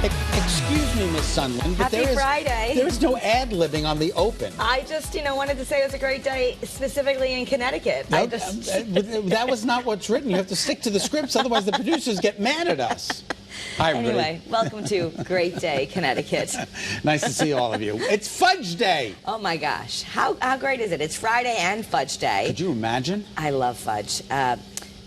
Excuse me, Miss Sunland, but Happy Friday. There is no ad-libbing on the open. I just, wanted to say it was a great day, specifically in Connecticut. No, that was not what's written. You have to stick to the scripts, otherwise the producers get mad at us. Hi, everybody. Anyway, welcome to Great Day Connecticut. Nice to see all of you. It's Fudge Day. Oh my gosh, how great is it? It's Friday and Fudge Day. Could you imagine? I love fudge.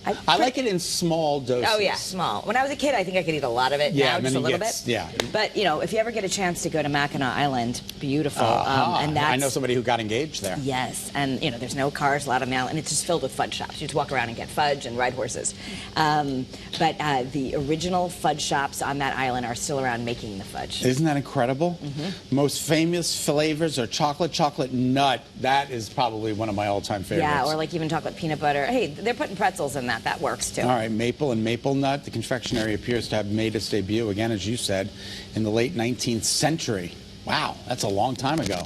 I like it in small doses. Oh, yeah, small. When I was a kid, I think I could eat a lot of it. Yeah, now, just a little bit. Yeah. But, if you ever get a chance to go to Mackinac Island, beautiful. And I know somebody who got engaged there. Yes, and, there's no cars allowed on the island, and it's just filled with fudge shops. You just walk around and get fudge and ride horses. But the original fudge shops on that island are still around making the fudge. Isn't that incredible? Mm-hmm. Most famous flavors are chocolate nut. That is probably one of my all-time favorites. Yeah, or like even chocolate peanut butter. Hey, they're putting pretzels in that. That works, too. All right, maple and maple nut. The confectionery appears to have made its debut, again, as you said, in the late 19th century. Wow, that's a long time ago.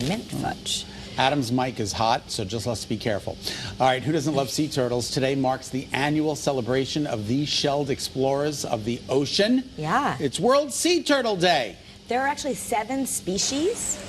Mint fudge. Adam's mic is hot, so just let's be careful. All right, who doesn't love sea turtles? Today marks the annual celebration of these shelled explorers of the ocean. Yeah. It's World Sea Turtle Day. There are actually 7 species.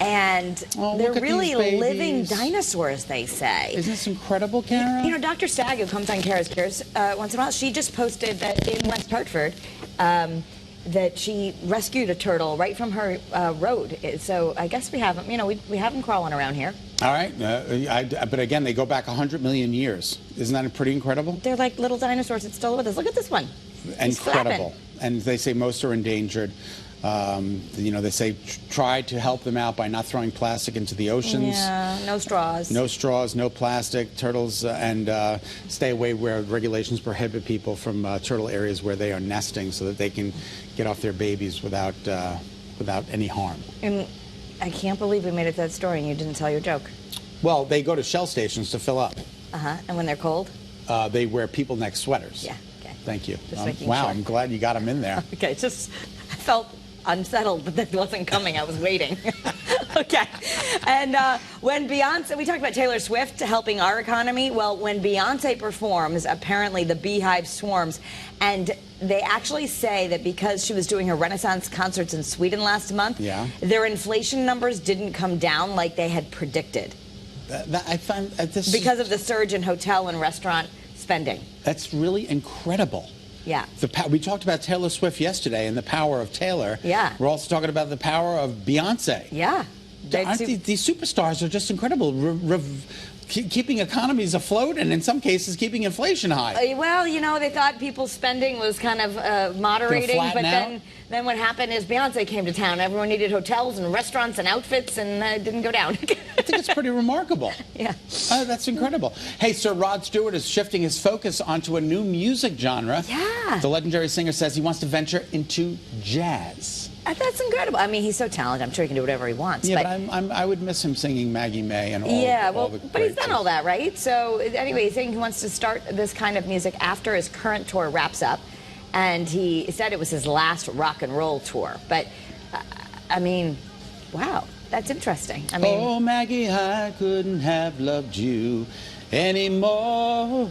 And they're really living dinosaurs, they say. Isn't this incredible, Kara? Dr. Stagg, who comes on Kara's Cares once in a while, she just posted that in West Hartford that she rescued a turtle right from her road. So I guess we have them, we have them crawling around here. All right. But again, they go back 100 million years. Isn't that pretty incredible? They're like little dinosaurs that still live with us. Look at this one. Incredible. And they say most are endangered. They say try to help them out by not throwing plastic into the oceans. Yeah, no straws. No straws, no plastic, turtles, and stay away where regulations prohibit people from turtle areas where they are nesting so that they can get off their babies without any harm. And I can't believe we made it to that story and you didn't tell your joke. Well, they go to shell stations to fill up. And when they're cold? They wear people neck sweaters. Yeah, okay. Thank you. Just making wow, sure. I'm glad you got them in there. Okay, I felt unsettled, but that wasn't coming. I was waiting. Okay. And when Beyonce, we talked about Taylor Swift helping our economy. Well, when Beyonce performs, apparently the beehive swarms. And they actually say that because she was doing her Renaissance concerts in Sweden last month, their inflation numbers didn't come down like they had predicted. I find this because of the surge in hotel and restaurant spending. That's really incredible. Yeah. We talked about Taylor Swift yesterday and the power of Taylor. Yeah. We're also talking about the power of Beyonce. Yeah. These superstars are just incredible, keeping economies afloat and in some cases keeping inflation high. Well, they thought people's spending was kind of moderating, but then what happened is Beyonce came to town. Everyone needed hotels and restaurants and outfits, and it didn't go down. I think it's pretty remarkable. Yeah. That's incredible. Hey, Sir Rod Stewart is shifting his focus onto a new music genre. Yeah. The legendary singer says he wants to venture into jazz. That's incredible. I mean, he's so talented. I'm sure he can do whatever he wants. Yeah, but I would miss him singing Maggie May and all. Yeah, all the but he's done all that, right? So anyway, he's saying he wants to start this kind of music after his current tour wraps up. And he said it was his last rock and roll tour. But, I mean, wow, that's interesting. I mean, oh, Maggie, I couldn't have loved you anymore.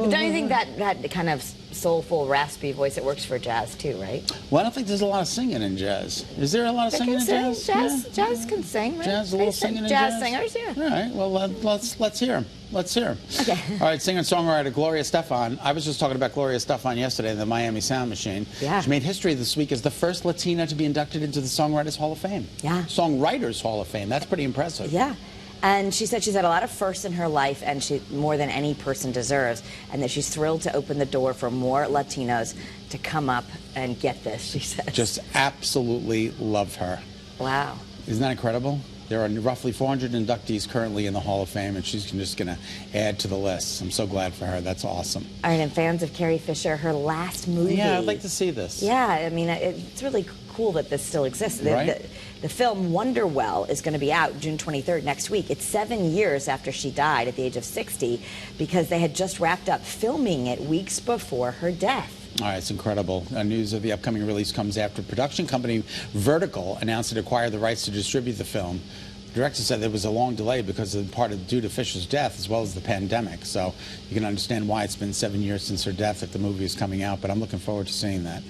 Don't you think that kind of soulful, raspy voice, it works for jazz too, right? Well, I don't think there's a lot of singing in jazz. Is there a lot of singing in jazz? Jazz can sing, right? Jazz, a little singing in jazz? Jazz singers, yeah. All right, well, let's hear him. Let's hear him. Okay. All right, singer-songwriter Gloria Stefan. I was just talking about Gloria Stefan yesterday in the Miami Sound Machine. Yeah. She made history this week as the first Latina to be inducted into the Songwriters Hall of Fame. Yeah. Songwriters Hall of Fame. That's pretty impressive. Yeah. And she said she's had a lot of firsts in her life, and she more than any person deserves, and that she's thrilled to open the door for more Latinos to come up and get this, she said. Just absolutely love her. Wow. Isn't that incredible? There are roughly 400 inductees currently in the Hall of Fame, and she's just going to add to the list. I'm so glad for her. That's awesome. All right, and fans of Carrie Fisher, her last movie. Yeah, I'd like to see this. Yeah, I mean, it's really cool that this still exists. Right? The film Wonderwell is going to be out June 23rd next week. It's 7 years after she died at the age of 60 because they had just wrapped up filming it weeks before her death. All right, it's incredible. News of the upcoming release comes after production company Vertical announced it acquired the rights to distribute the film. The director said there was a long delay because of due to Fisher's death as well as the pandemic. So you can understand why it's been 7 years since her death if the movie is coming out, but I'm looking forward to seeing that.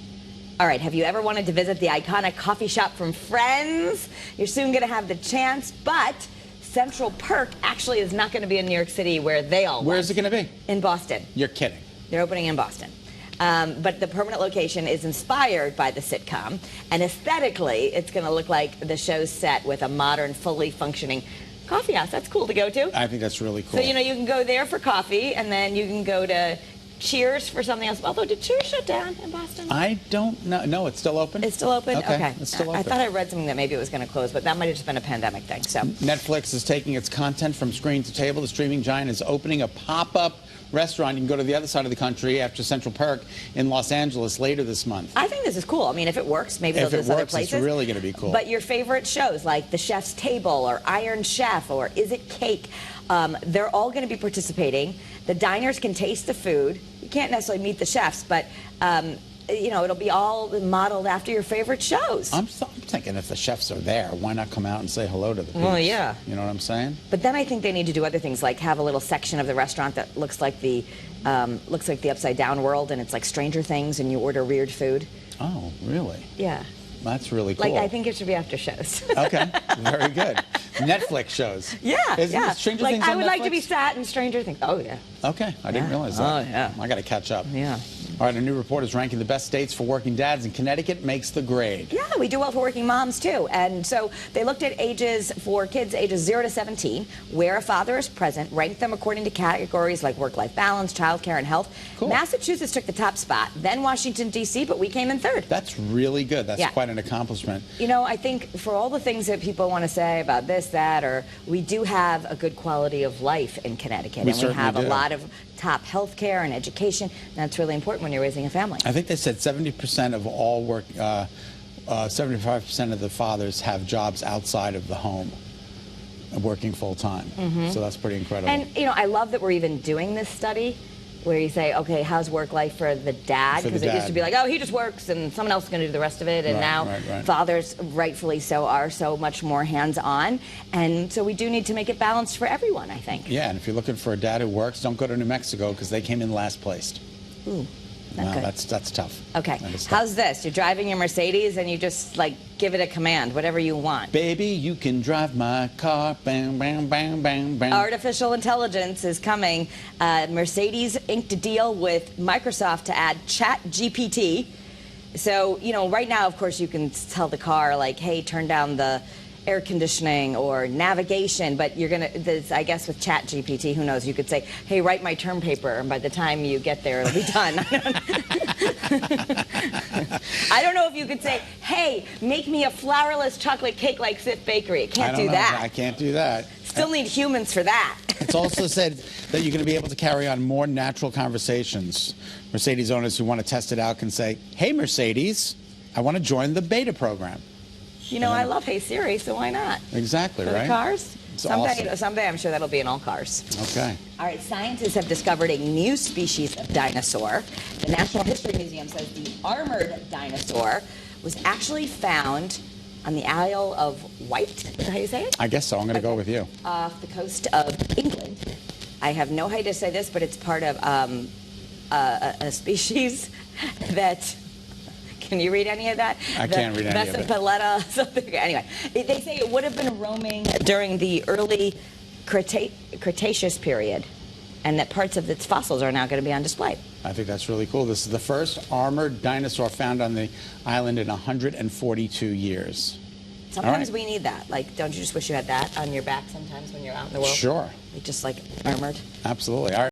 All right, have you ever wanted to visit the iconic coffee shop from Friends? You're soon going to have the chance, but Central Perk actually is not going to be in New York City where they all Where's it going to be? In Boston. You're kidding. They're opening in Boston. But the permanent location is inspired by the sitcom, and aesthetically, it's going to look like the show's set with a modern, fully functioning coffee house. That's cool to go to. I think that's really cool. So, you know, you can go there for coffee, and then you can go to Cheers for something else. Although, did Cheers shut down in Boston? I don't know. No, it's still open? It's still open? Okay. It's still open. I thought I read something that maybe it was going to close, but that might have just been a pandemic thing. So Netflix is taking its content from screen to table. The streaming giant is opening a pop-up restaurant. You can go to the other side of the country after Central Perk in Los Angeles later this month. I think this is cool. I mean, if it works, maybe they'll do this other places. It's really going to be cool. But your favorite shows like The Chef's Table or Iron Chef or Is It Cake, they're all going to be participating. The diners can taste the food. You can't necessarily meet the chefs, but you know, it'll be all modeled after your favorite shows. I'm thinking if the chefs are there, why not come out and say hello to the people? Well, yeah. You know what I'm saying? But then I think they need to do other things, like have a little section of the restaurant that looks like the upside down world, and it's like Stranger Things, and you order weird food. Oh, really? Yeah. That's really cool. Like, I think it should be after shows. Okay, very good. Netflix shows. Yeah, Isn't Stranger Things I on would like to Netflix? be sat in Stranger Things. Oh, yeah. Okay, I didn't realize that. Oh, yeah. I got to catch up. Yeah. All right, a new report is ranking the best states for working dads, and Connecticut makes the grade. Yeah, we do well for working moms, too. And so they looked at ages for kids ages 0 to 17, where a father is present, ranked them according to categories like work-life balance, childcare, and health. Cool. Massachusetts took the top spot, then Washington, D.C., but we came in third. That's really good. That's quite an accomplishment. You know, I think for all the things that people want to say about this, that, or we do have a good quality of life in Connecticut. And we have a lot of top health care and education. That's really important when you're raising a family. I think they said 70% of all work, 75% of the fathers have jobs outside of the home, working full time. So that's pretty incredible. And, you know, I love that we're even doing this study where you say, okay, how's work life for the dad? Because it used to be like, oh, he just works and someone else is going to do the rest of it. And now fathers, rightfully so, are so much more hands-on. And so we do need to make it balanced for everyone, I think. Yeah, and if you're looking for a dad who works, don't go to New Mexico because they came in last place. Ooh. Wow, that's tough. Okay. Tough. How's this? You're driving your Mercedes and you just like give it a command, whatever you want. Baby, you can drive my car. Bang, bang, bang, bang, bang. Artificial intelligence is coming. Mercedes inked a deal with Microsoft to add Chat GPT. So, you know, right now, of course, you can tell the car, like, hey, turn down the air conditioning or navigation, but you're going to, I guess with Chat GPT, who knows, you could say, hey, write my term paper, and by the time you get there, it'll be done. I don't know if you could say, hey, make me a flourless chocolate cake like Sif Bakery. It can't do that. I can't do that. Still need humans for that. It's also said that you're going to be able to carry on more natural conversations. Mercedes owners who want to test it out can say, hey, Mercedes, I want to join the beta program. You know, I love Hey Siri, so why not? Exactly, For right? the cars? It's awesome. Someday I'm sure that'll be in all cars. Okay. All right, scientists have discovered a new species of dinosaur. The Natural History Museum says the armored dinosaur was actually found on the Isle of Wight. Is that how you say it? I guess so. I'm going to go with you. Off the coast of England. I have no idea to say this, but it's part of a species that... Can you read any of that? I can't read any of it. Vesipaletta, something. Anyway, they say it would have been roaming during the early Cretaceous period, and that parts of its fossils are now going to be on display. I think that's really cool. This is the first armored dinosaur found on the island in 142 years. Sometimes we need that. Like, don't you just wish you had that on your back sometimes when you're out in the world? Sure. Like, just like armored. Absolutely. All right.